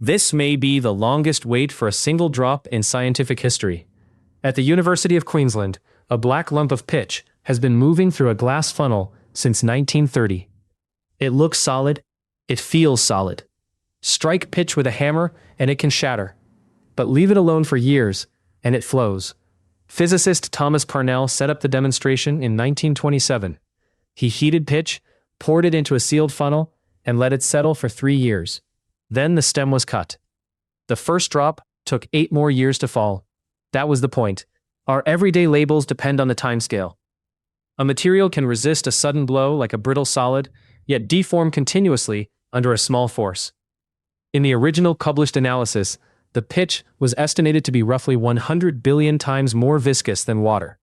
This may be the longest wait for a single drop in scientific history. At the University of Queensland, a black lump of pitch has been moving through a glass funnel since 1930. It looks solid. It feels solid. Strike pitch with a hammer and it can shatter. But leave it alone for years and it flows. Physicist Thomas Parnell set up the demonstration in 1927. He heated pitch, poured it into a sealed funnel, and let it settle for 3 years. Then the stem was cut. The first drop took 8 more years to fall. That was the point. Our everyday labels depend on the timescale. A material can resist a sudden blow like a brittle solid, yet deform continuously under a small force. In the original published analysis, the pitch was estimated to be roughly 100 billion times more viscous than water.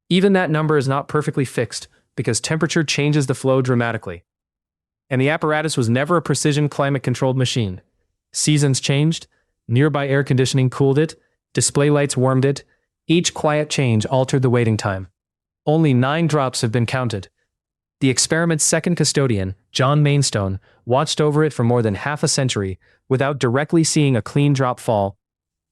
Even that number is not perfectly fixed because temperature changes the flow dramatically. And the apparatus was never a precision climate-controlled machine. Seasons changed, nearby air conditioning cooled it, display lights warmed it, each quiet change altered the waiting time. Only 9 drops have been counted. The experiment's second custodian, John Mainstone, watched over it for more than half a century without directly seeing a clean drop fall.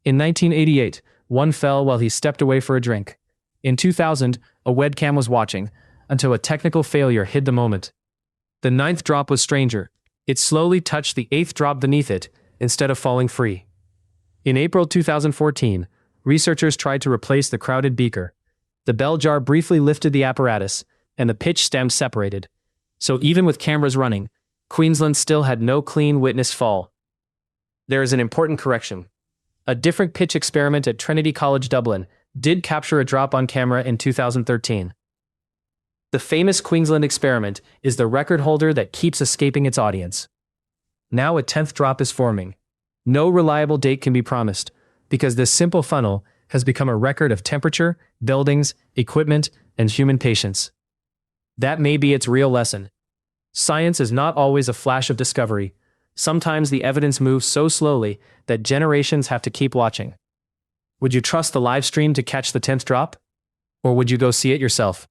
In 1988, one fell while he stepped away for a drink. In 2000, a webcam was watching, until a technical failure hid the moment. The 9th drop was stranger. It slowly touched the 8th drop beneath it, instead of falling free. In April 2014, researchers tried to replace the crowded beaker. The bell jar briefly lifted the apparatus, and the pitch stem separated. So even with cameras running, Queensland still had no clean witnessed fall. There is an important correction. A different pitch experiment at Trinity College Dublin did capture a drop on camera in 2013. The famous Queensland experiment is the record holder that keeps escaping its audience. Now a 10th drop is forming. No reliable date can be promised, because this simple funnel has become a record of temperature, buildings, equipment, and human patience. That may be its real lesson. Science is not always a flash of discovery. Sometimes the evidence moves so slowly that generations have to keep watching. Would you trust the live stream to catch the 10th drop? Or would you go see it yourself?